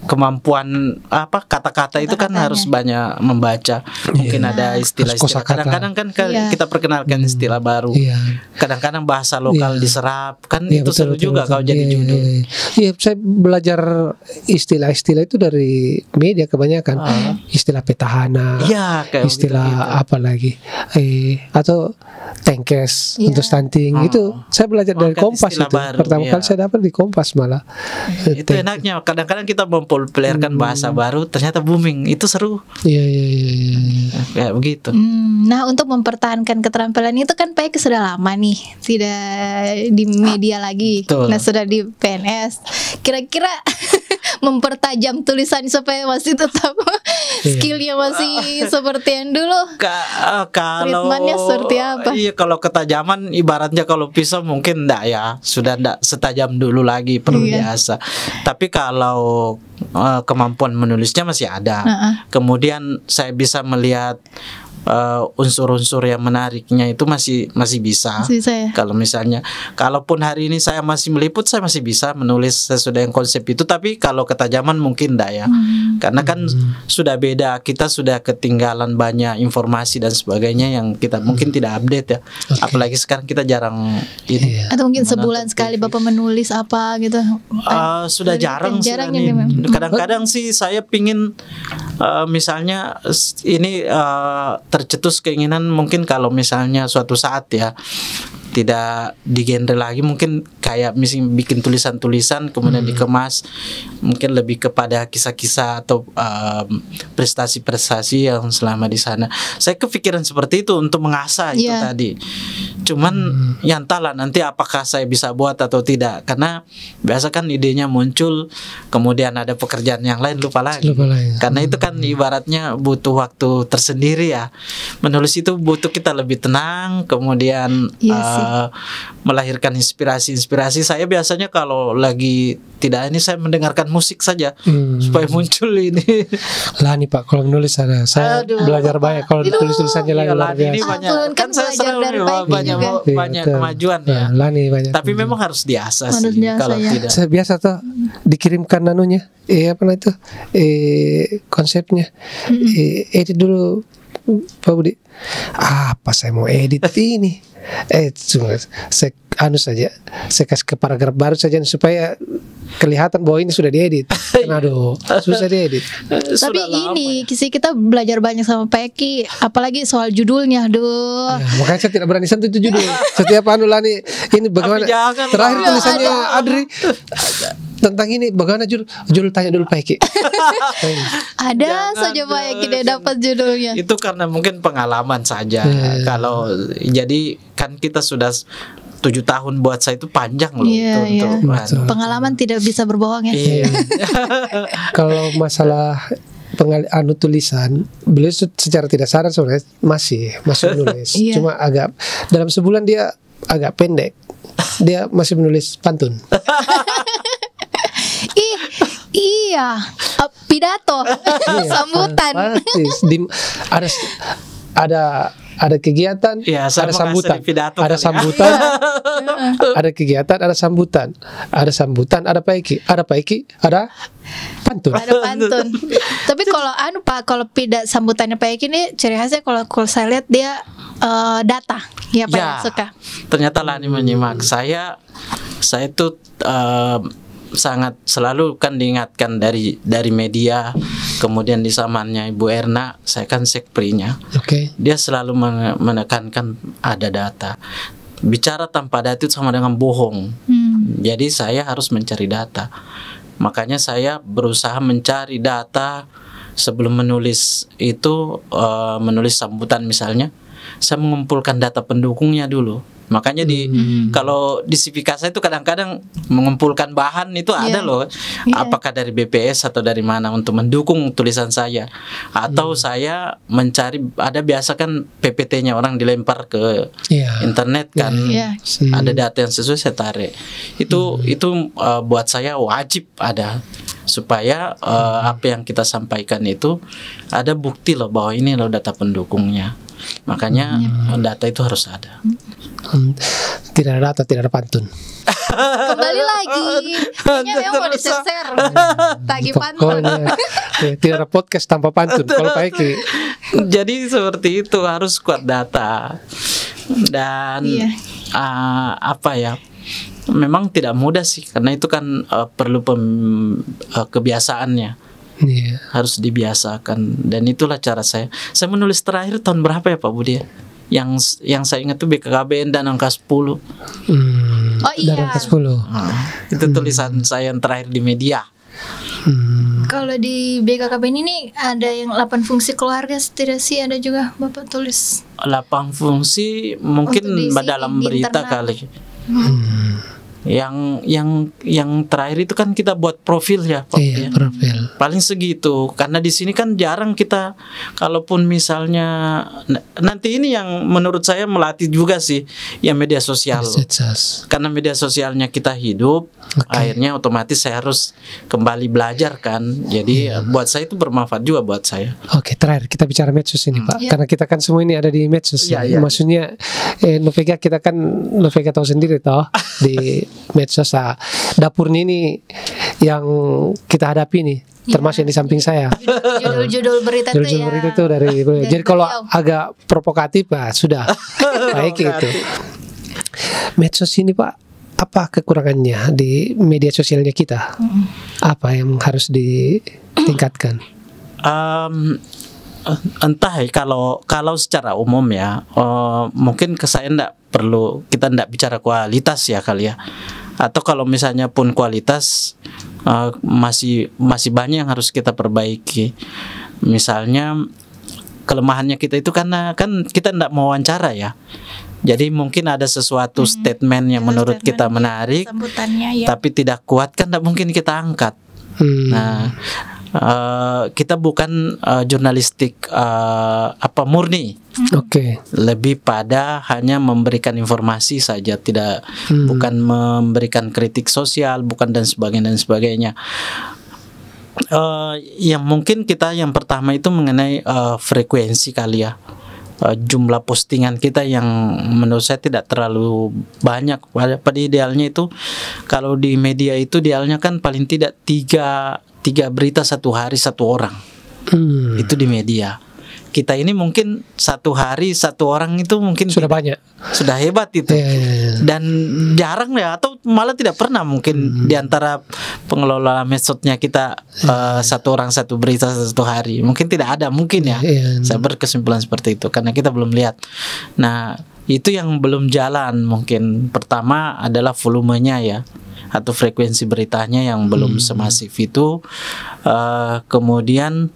kemampuan kata-kata itu kan harus banyak membaca. Mungkin ada istilah-istilah. Kadang-kadang kan kita perkenalkan istilah baru. Kadang-kadang bahasa lokal diserap, kan itu seru juga kalau jadi judul. Iya, saya belajar istilah-istilah itu dari media kebanyakan. Istilah petahana, istilah apa lagi, atau tengkes untuk stunting. Itu saya belajar dari Kompas itu. Pertama kali saya dapat di Kompas malah. Itu enaknya. Kadang-kadang kita mempopulerkan bahasa baru, ternyata booming. Itu seru. Iya. Kayak begitu. Nah, untuk mempertahankan keterampilan itu kan Pak Eki sudah lama nih tidak di media lagi. Betul. Nah, sudah di PNS. Kira-kira mempertajam tulisan supaya masih tetap skillnya masih seperti yang dulu. Kalau treatmentnya seperti apa? Iya, kalau ketajaman ibaratnya kalau pisau mungkin enggak ya, sudah enggak setajam dulu lagi, perlu biasa. Tapi kalau kemampuan menulisnya masih ada. Kemudian saya bisa melihat unsur-unsur yang menariknya itu masih bisa. Kalau misalnya, kalaupun hari ini saya masih meliput, saya masih bisa menulis sesuai dengan konsep itu. Tapi kalau ketajaman mungkin enggak ya, karena kan sudah beda, kita sudah ketinggalan banyak informasi dan sebagainya yang kita mungkin tidak update ya. Apalagi sekarang kita jarang ini. Atau mungkin sebulan sekali Bapak menulis apa gitu? Sudah jarang nih. Kadang-kadang sih saya pingin misalnya ini tercetus keinginan, mungkin kalau misalnya suatu saat ya tidak di genre lagi, mungkin kayak misalnya bikin tulisan-tulisan kemudian dikemas, mungkin lebih kepada kisah-kisah atau prestasi-prestasi yang selama di sana. Saya kepikiran seperti itu untuk mengasah itu tadi. Cuman ya entahlah nanti apakah saya bisa buat atau tidak, karena biasa kan idenya muncul kemudian ada pekerjaan yang lain lupa lagi. Karena itu kan ibaratnya butuh waktu tersendiri ya. Menulis itu butuh kita lebih tenang, kemudian melahirkan inspirasi. Saya biasanya kalau lagi tidak ini, saya mendengarkan musik saja supaya muncul ini. Lah nih Pak, kalau menulis saya belajar banyak kalau tulis-tulisannya luar biasa. Kan saya sering banyak kemajuan ya. Banyak. Tapi memang harus diasah sih. Kalau tidak. Saya biasa tuh dikirimkan anunya, apa itu konsepnya, edit dulu Pak Budi. Apa saya mau edit ini? Saya saya kasih ke paragraf baru saja supaya kelihatan bahwa ini sudah diedit. Aduh, susah diedit. Tapi ini kita belajar banyak sama Pak Eki, apalagi soal judulnya. Makanya saya tidak berani sentuh itu judul. Setiap Lani ini bagaimana? Terakhir tulisannya Adri tentang ini bagaimana judul tanya dulu Pak Eki. Ada saja Pak Eki dia dapat judulnya. Itu karena mungkin pengalaman saja. Kalau jadi kan kita sudah 7 tahun, buat saya itu panjang loh. Pengalaman tidak bisa berbohong ya. Kalau masalah tulisan, beliau secara tidak sadar sebenarnya masih menulis. Cuma agak dalam sebulan dia agak pendek. Dia masih menulis pantun. Pidato, sambutan. Ada kegiatan, ada sambutan, ada sambutan, ada kegiatan, ada sambutan, ada Pak Eki, ada pantun. Ada pantun. Tapi kalau kalau sambutannya Pak Eki ini ciri khasnya kalau saya lihat dia data, Pak suka. Ternyata Lani menyimak saya tuh sangat selalu kan diingatkan dari media, kemudian di zamannya Ibu Erna, saya kan sekprinya. Dia selalu menekankan ada data. Bicara tanpa data itu sama dengan bohong. Jadi saya harus mencari data. Makanya saya berusaha mencari data sebelum menulis itu, menulis sambutan misalnya, saya mengumpulkan data pendukungnya dulu. Makanya kalau di CV saya itu kadang-kadang mengumpulkan bahan itu ada loh, apakah dari BPS atau dari mana untuk mendukung tulisan saya, atau saya mencari, ada biasa kan PPT-nya orang dilempar ke internet kan, ada data yang sesuai saya tarik. Itu buat saya wajib ada, supaya apa yang kita sampaikan itu ada bukti loh bahwa ini loh data pendukungnya. Makanya data itu harus ada. Tidak ada data, tidak ada pantun. Kembali lagi, kayaknya memang mau diser-ser. Tagih pantun. Tidak ada podcast tanpa pantun. Kalau Pak Eki. Jadi seperti itu, harus kuat data. Dan apa ya? Memang tidak mudah sih, karena itu kan perlu kebiasaannya. Harus dibiasakan, dan itulah cara saya menulis terakhir tahun berapa ya Pak Budi? Yang saya ingat itu BKKBN dan angka 10. Dan angka 10. Itu tulisan saya yang terakhir di media. Kalau di BKKBN ini ada yang 8 fungsi keluarga, tidak sih ada juga Bapak tulis? 8 fungsi mungkin dalam berita kali. Yang terakhir itu kan kita buat profil ya Pak. Profil. Paling segitu, karena di sini kan jarang kita, kalaupun misalnya nanti ini yang menurut saya melatih juga sih yang media sosial. Karena media sosialnya kita hidup, akhirnya otomatis saya harus kembali belajar kan. Jadi buat saya itu bermanfaat juga buat saya. Terakhir kita bicara medsos ini Pak, karena kita kan semua ini ada di medsos. Maksudnya Novega, kita kan Novega tahu sendiri toh di medsos dapurnya ini yang kita hadapi nih, termasuk yang di samping saya. Judul-judul berita itu dari. Jadi kalau agak provokatif sudah baik itu. Medsos ini Pak, apa kekurangannya di media sosialnya kita? Apa yang harus ditingkatkan? Entah ya, kalau secara umum ya, mungkin saya kita ndak bicara kualitas ya kali ya. Atau kalau misalnya pun kualitas, masih banyak yang harus kita perbaiki. Misalnya kelemahannya kita itu karena kan kita ndak mau wawancara ya. Jadi mungkin ada sesuatu statement yang menurut kita menarik, tapi tidak kuat, kan ndak mungkin kita angkat. Nah, kita bukan jurnalistik murni. Lebih pada hanya memberikan informasi saja, tidak bukan memberikan kritik sosial, bukan dan sebagainya. Yang mungkin kita yang pertama itu mengenai frekuensi kali ya. Jumlah postingan kita yang menurut saya tidak terlalu banyak. Pada idealnya itu, kalau di media itu idealnya kan paling tidak 3 berita satu hari satu orang. Itu di media. Kita ini mungkin satu hari satu orang itu mungkin sudah banyak, sudah hebat itu. Dan jarang ya, atau malah tidak pernah mungkin di antara pengelola medsosnya kita satu orang satu berita satu hari. Mungkin tidak ada, mungkin ya. Saya berkesimpulan seperti itu karena kita belum lihat. Nah, itu yang belum jalan mungkin. Pertama adalah volumenya ya, atau frekuensi beritanya yang belum semasif itu. Kemudian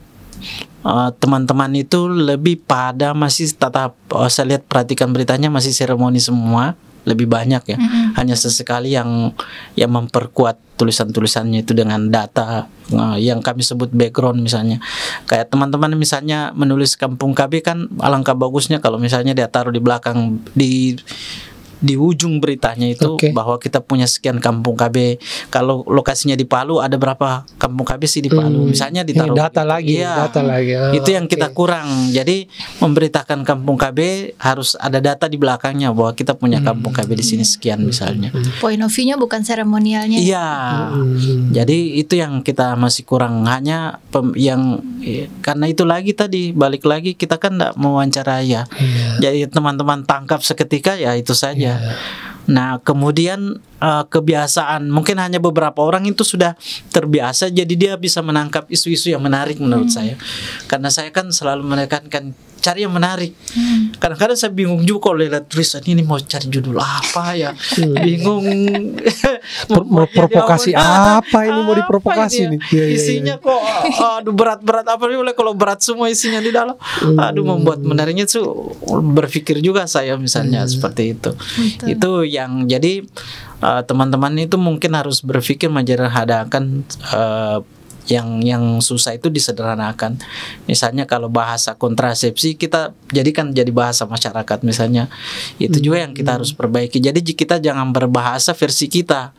teman-teman itu lebih pada masih tetap, saya lihat perhatikan beritanya masih seremoni semua, lebih banyak ya. Hanya sesekali yang memperkuat tulisan-tulisannya itu dengan data yang kami sebut background misalnya. Kayak teman-teman misalnya menulis Kampung KB kan alangkah bagusnya kalau misalnya dia taruh di belakang, di ujung beritanya itu bahwa kita punya sekian kampung KB. Kalau lokasinya di Palu, ada berapa kampung KB sih di Palu? Misalnya ditaruh data lagi. Itu yang kita kurang. Jadi memberitakan kampung KB harus ada data di belakangnya bahwa kita punya kampung KB di sini sekian misalnya. Point of view-nya bukan seremonialnya. Iya. Jadi itu yang kita masih kurang. Hanya karena itu lagi tadi balik lagi kita kan tidak mewawancarai ya. Jadi teman-teman tangkap seketika ya itu saja. Nah, kemudian kebiasaan mungkin hanya beberapa orang itu sudah terbiasa, jadi dia bisa menangkap isu-isu yang menarik menurut saya. Karena saya kan selalu menekankan cari yang menarik. Kadang-kadang saya bingung juga kalau lihat tulisan ini mau cari judul apa ya. Bingung. Mau provokasi apa ini, mau diprovokasi nih. Isinya kok aduh berat-berat, apa nih kalau berat semua isinya di dalam. Aduh, membuat menariknya tuh berpikir juga saya misalnya seperti itu. Betul. Itu yang jadi teman-teman itu mungkin harus berpikir menyederhanakan yang susah itu disederhanakan. Misalnya kalau bahasa kontrasepsi kita jadikan jadi bahasa masyarakat misalnya. Itu juga yang kita harus perbaiki. Jadi kita jangan berbahasa versi kita,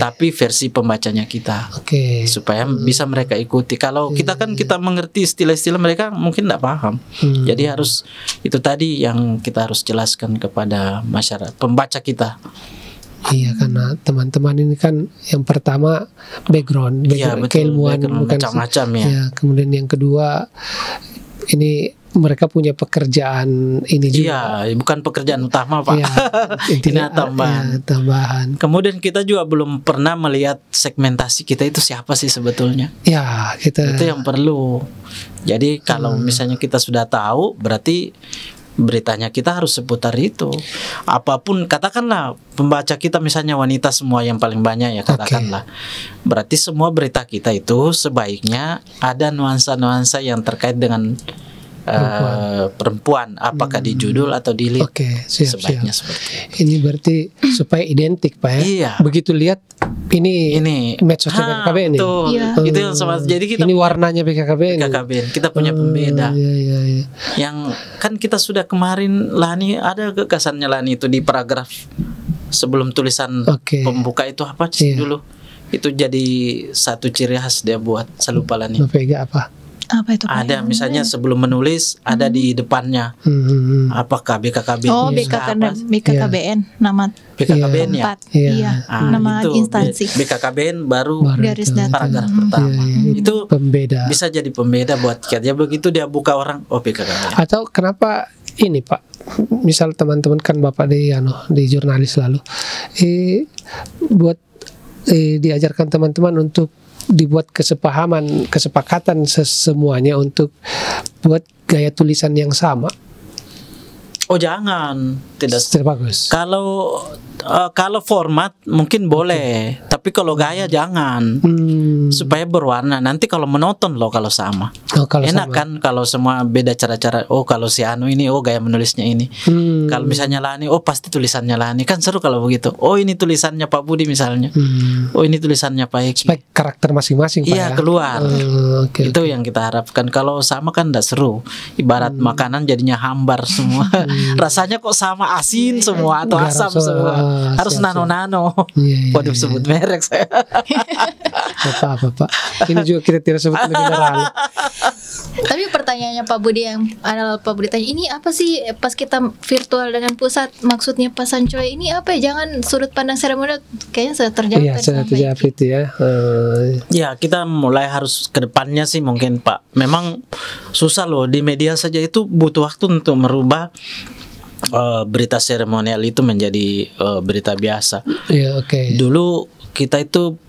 tapi versi pembacanya kita, supaya bisa mereka ikuti. Kalau kita kan kita mengerti istilah-istilah, mereka mungkin tidak paham. Jadi harus itu tadi yang kita harus jelaskan kepada masyarakat, pembaca kita. Iya, karena teman-teman ini kan yang pertama background keilmuan bukan macam-macam ya. Ya. Kemudian yang kedua ini mereka punya pekerjaan ini juga. Iya, bukan pekerjaan utama Pak. Ya, intinya tambahan. Kemudian kita juga belum pernah melihat segmentasi kita itu siapa sih sebetulnya. Ya, itu yang perlu. Jadi kalau misalnya kita sudah tahu, berarti beritanya kita harus seputar itu. Apapun, katakanlah pembaca kita misalnya wanita semua yang paling banyak ya, katakanlah. Berarti semua berita kita itu sebaiknya ada nuansa-nuansa yang terkait dengan perempuan, apakah di judul atau di lead. Sebaiknya seperti itu. Ini berarti supaya identik Pak ya. Iya. Begitu lihat ini medsosnya BKKB ini. Itu yang sama. Jadi kita ini warnanya BKKB ini. Kita punya pembeda. Iya. Yang kan kita sudah kemarin Lani ada gagasannya Lani itu di paragraf sebelum tulisan pembuka itu apa sih dulu? Itu jadi satu ciri khas dia buat. Saya lupa Lani. Apa itu? Ada misalnya sebelum menulis ada di depannya. Apakah BKKB? Oh, BKKBN nama BKKBN ya. Iya. Nama instansi. BKKBN baru garis datar paragraf pertama. Itu pembeda. Bisa jadi pembeda buat dia, begitu dia buka orang BKKBN. Atau kenapa ini Pak? Misal teman-teman kan Bapak di jurnalis lalu buat diajarkan teman-teman untuk dibuat kesepakatan semuanya untuk buat gaya tulisan yang sama. Oh jangan, tidak bagus. Kalau format mungkin boleh, tapi kalau gaya jangan. Supaya berwarna. Nanti kalau monoton loh kalau sama. Enak kan kalau semua beda cara-cara. Oh kalau si Anu ini, oh gaya menulisnya ini. Kalau misalnya Lani, oh pasti tulisannya Lani. Kan seru kalau begitu. Oh ini tulisannya Pak Budi misalnya. Oh ini tulisannya Pak Eki. Supaya karakter masing-masing Pak ya keluar. Itu yang kita harapkan. Kalau sama kan tidak seru. Ibarat makanan jadinya hambar semua. Rasanya kok sama, asin semua atau asam semua. Harus nano-nano. Waduh sebut merek saya. Bapak. Ini juga kita tidak sebut mineral. Tapi pertanyaannya Pak Budi yang adalah Pak Budi tanya, ini apa sih pas kita virtual dengan pusat, maksudnya Pak Sancoy ini apa ya? Jangan sudut pandang seremonial, kayaknya sudah terjawab. Iya, sudah terjawab itu ya. Ya kita mulai harus ke depannya sih mungkin Pak. Memang susah loh, di media saja itu butuh waktu untuk merubah berita seremonial itu menjadi berita biasa. Iya, Dulu kita itu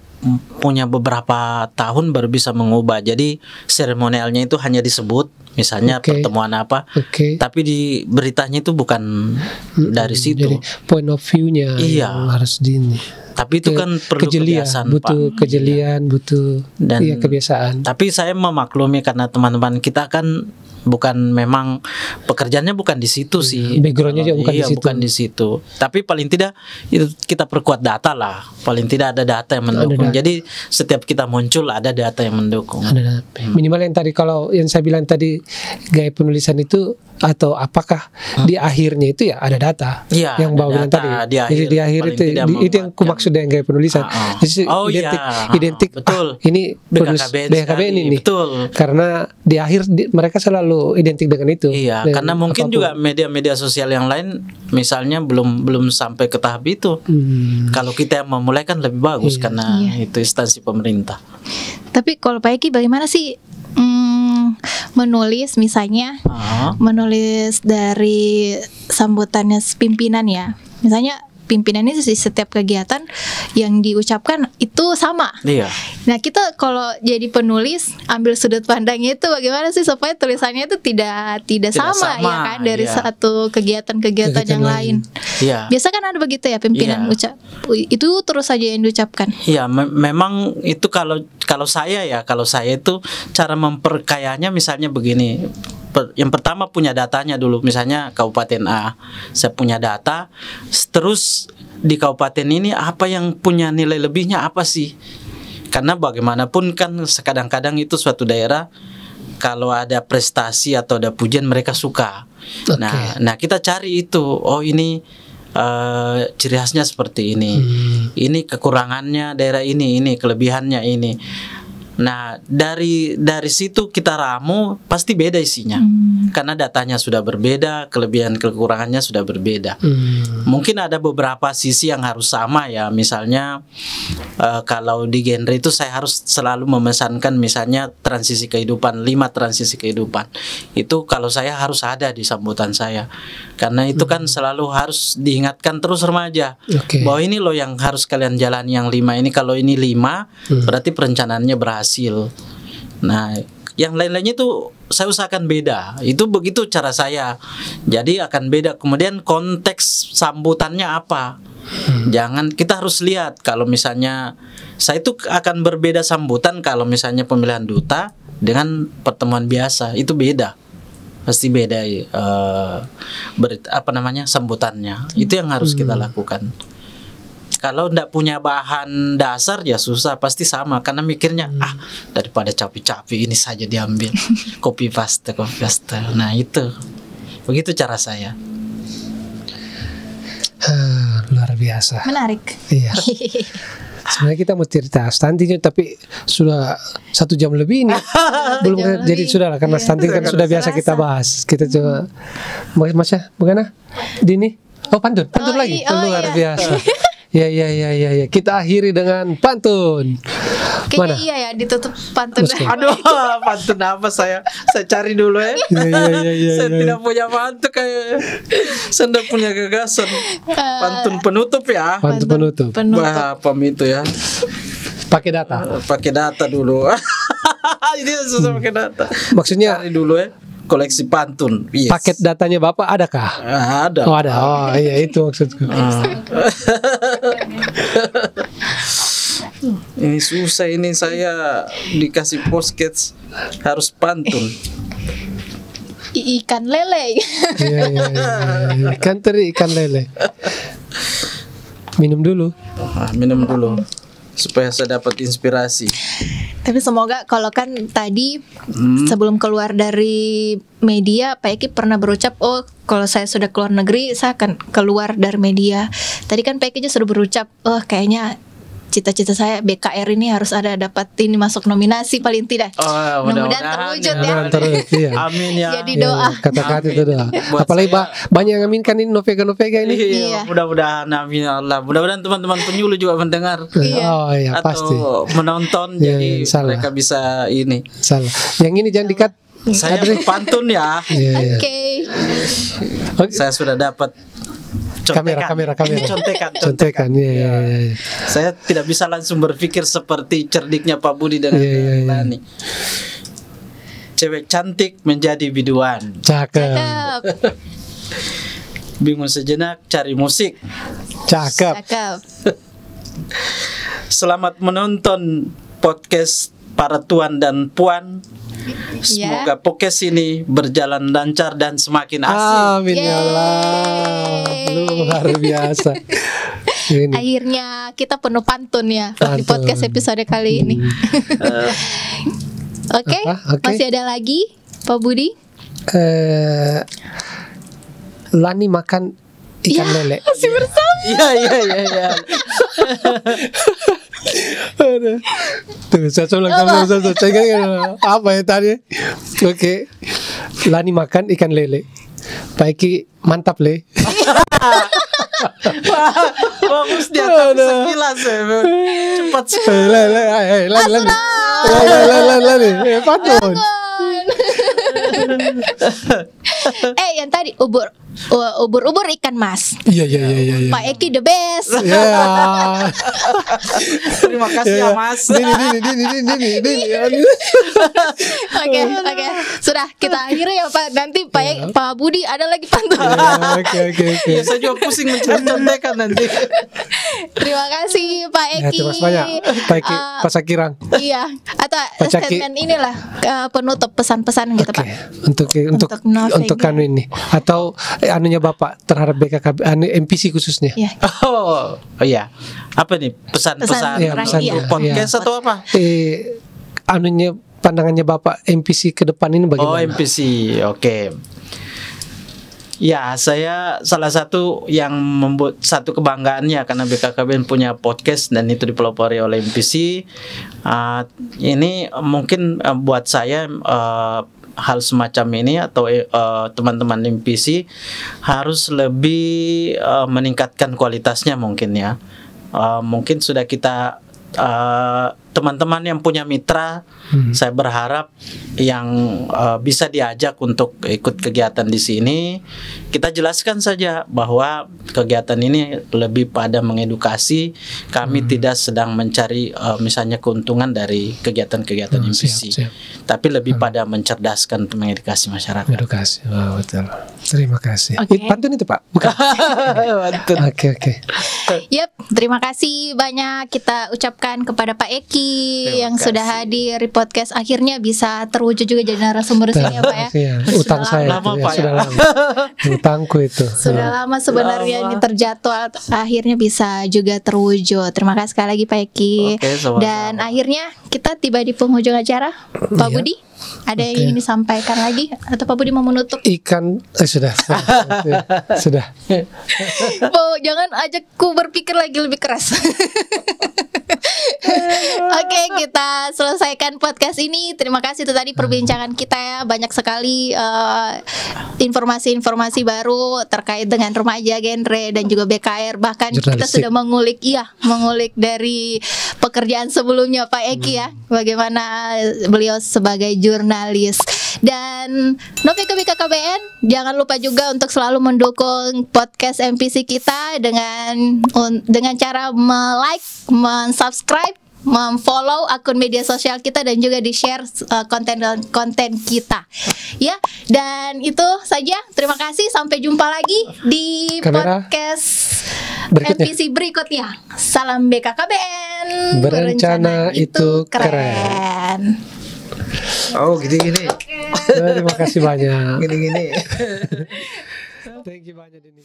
punya beberapa tahun baru bisa mengubah. Jadi seremonialnya itu hanya disebut misalnya pertemuan apa, tapi di beritanya itu bukan dari situ. Jadi point of view-nya harus ini. Tapi itu kan perlu kebiasaan, butuh Pak. Kejelian, butuh kebiasaan. Tapi saya memaklumi karena teman-teman kita kan bukan, memang pekerjaannya bukan di situ sih. Backgroundnya juga bukan di situ. Bukan di situ. Tapi paling tidak itu kita perkuat data lah. Paling tidak ada data yang mendukung. Jadi setiap kita muncul ada data yang mendukung. Minimal yang tadi, kalau yang saya bilang tadi gaya penulisan itu, atau apakah di akhirnya itu ya ada data yang Bapak bilang tadi. Jadi di akhir itu yang ku maksud dengan gaya penulisan. Jadi identik betul. Ini BKKB ini. Betul. Karena di akhir mereka selalu identik dengan itu. Iya, karena mungkin juga media-media sosial yang lain misalnya belum sampai ke tahap itu. Kalau kita yang memulai kan lebih bagus karena itu instansi pemerintah. Tapi kalau Pak Eki bagaimana sih menulis misalnya menulis dari sambutannya pimpinan ya, misalnya pimpinan ini di setiap kegiatan yang diucapkan itu sama. Iya. Nah kita kalau jadi penulis ambil sudut pandangnya itu bagaimana sih supaya tulisannya itu tidak sama ya kan dari satu kegiatan-kegiatan yang lain. Iya. Biasa kan ada begitu ya pimpinan ucap itu terus saja yang diucapkan. Iya, memang itu kalau saya itu cara memperkayanya misalnya begini. Yang pertama punya datanya dulu, misalnya Kabupaten A, saya punya data, terus di kabupaten ini apa yang punya nilai lebihnya apa sih? Karena bagaimanapun kan kadang-kadang itu suatu daerah kalau ada prestasi atau ada pujian mereka suka. Okay. Nah kita cari itu, oh ini ciri khasnya seperti ini, ini kekurangannya daerah ini kelebihannya ini. Nah dari situ kita ramu pasti beda isinya, karena datanya sudah berbeda, kelebihan kekurangannya sudah berbeda. Mungkin ada beberapa sisi yang harus sama ya, misalnya kalau di genre itu saya harus selalu memesankan misalnya transisi kehidupan, 5 transisi kehidupan. Itu kalau saya harus ada di sambutan saya, karena itu kan selalu harus diingatkan terus remaja, bahwa ini loh yang harus kalian jalani yang 5 ini. Kalau ini 5 berarti perencanaannya berhasil. Nah, yang lain-lainnya itu saya usahakan beda. Itu begitu cara saya. Jadi akan beda. Kemudian konteks sambutannya apa? Jangan, kita harus lihat kalau misalnya saya itu akan berbeda sambutan kalau misalnya pemilihan duta dengan pertemuan biasa, itu beda. Pasti beda sambutannya. Itu yang harus kita lakukan. Kalau tidak punya bahan dasar ya susah, pasti sama, karena mikirnya daripada capek-capek ini saja diambil copy paste. Nah itu begitu cara saya. Luar biasa, menarik. Iya. Sebenarnya kita mau cerita stuntingnya, tapi sudah 1 jam lebih ini belum jadi sudah lah, karena stunting kan sudah biasa kita bahas. Kita coba Masya, bagaimana Dini? Oh pantun lagi, luar biasa. Ya. Kita akhiri dengan pantun. Kayaknya mana? Iya ya, ditutup pantun. Aduh, pantun apa saya cari dulu ya. Saya tidak punya pantun kayak. Saya tidak punya gagasan. Pantun penutup ya. Pantun penutup. Apa itu ya? Pakai data. Pakai data dulu. Ini susah pakai data. Maksudnya cari dulu ya. Koleksi pantun. Yes. Paket datanya Bapak adakah? Ada. Oh ada. Oh iya, itu maksudku. Ini susah, ini saya dikasih podcast harus pantun. Ikan lele. Iya. Ikan lele. Minum dulu supaya saya dapat inspirasi. Tapi semoga, kalau kan tadi sebelum keluar dari media Pak Eki pernah berucap, oh kalau saya sudah keluar negeri saya akan keluar dari media. Tadi kan Pak Eki juga sudah berucap, oh kayaknya cita-cita saya BKR ini harus dapat ini masuk nominasi paling tidak. Mudah-mudahan terwujud ya. Amin ya. Jadi doa. Kata-kata itu doa. Apalagi banyak yang aminkan ini Novega ini. Iya. Mudah-mudahan, amin ya Allah. Mudah-mudahan teman-teman penyuluh juga mendengar. Oh iya, atau pasti. Menonton, jadi mereka bisa ini. Salah. Yang ini jangan dikat. Saya pantun ya. Oke. Saya sudah dapat. Kamera. Contekan. Iya. Saya tidak bisa langsung berpikir seperti cerdiknya Pak Budi dengan Lani. Cewek cantik menjadi biduan. Cakep. Bingung sejenak cari musik. Cakep. Selamat menonton podcast para tuan dan puan. Semoga podcast ini berjalan lancar dan semakin asik. Amin ya Allah. Luar biasa. Ini. Akhirnya kita penuh pantun ya di podcast episode kali ini. Oke. Masih ada lagi Pak Budi? Lani makan ikan lele. Masih bersama. Iya. Tuh, saya apa ya tadi? Oke. Lani makan ikan lele. Pak Eki mantap le. Bagus dia sekilas ya. Cepat sekali. Lani. Pantun. Yang tadi ubur-ubur ikan mas. Iya. Pak Eki the best. Iya. Terima kasih ya Mas. Ini. Oke. Sudah kita akhiri ya Pak. Nanti Pak Budi ada lagi pantun. Oke. Ya, saya juga pusing mencari-contekan nanti. Terima kasih Pak Eki. Terima kasih banyak Pak Eki Pasakirang. Iya. Atau statement inilah penutup pesan-pesan gitu Pak. Untuk kanu ini atau anunya Bapak terhadap BKKB MPC khususnya. Iya. Oh iya. Apa nih pesan-pesan podcast atau apa? Anunya pandangannya Bapak MPC ke depan ini bagaimana? Oh MPC, oke. Ya, saya salah satu yang membuat satu kebanggaannya karena BKKBN punya podcast dan itu dipelopori oleh MPC. Ini mungkin buat saya hal semacam ini atau teman-teman MPC harus lebih meningkatkan kualitasnya mungkin ya. Mungkin sudah kita teman-teman yang punya mitra, saya berharap yang bisa diajak untuk ikut kegiatan di sini, kita jelaskan saja bahwa kegiatan ini lebih pada mengedukasi. Kami tidak sedang mencari misalnya keuntungan dari kegiatan-kegiatan MPC, tapi lebih pada mencerdaskan untuk mengedukasi masyarakat. Edukasi, betul. Terima kasih. Pantun itu Pak? Bukan. Pantun. Oke. Yep, terima kasih banyak kita ucapkan kepada Pak Eki yang sudah hadir di podcast. Akhirnya bisa terwujud juga jadi narasumber sini ya Pak ya. Utang saya lama, itu, Pak, sudah lama. Utangku itu. Sudah lama sebenarnya ini terjadwal, akhirnya bisa juga terwujud. Terima kasih sekali lagi Pak Eki. Dan akhirnya kita tiba di penghujung acara. Pak Budi, ada yang ingin disampaikan lagi atau Pak Budi mau menutup? Ikan sudah. Jangan ajakku berpikir lagi lebih keras. Oke, kita selesaikan podcast ini. Terima kasih itu tadi perbincangan kita ya. Banyak sekali informasi-informasi baru terkait dengan remaja genre dan juga BKR. Bahkan kita sudah mengulik dari pekerjaan sebelumnya Pak Eki ya, bagaimana beliau sebagai jurnalis. Dan Novika BKKBN, jangan lupa juga untuk selalu mendukung podcast MPC kita dengan cara like, subscribe, follow akun media sosial kita dan juga di-share konten kita. Ya, dan itu saja. Terima kasih, sampai jumpa lagi di podcast MPC berikutnya. Salam BKKBN. Berencana itu keren. Oh, gini-gini. Terima kasih banyak. Gini-gini. Thank you banyak Denny.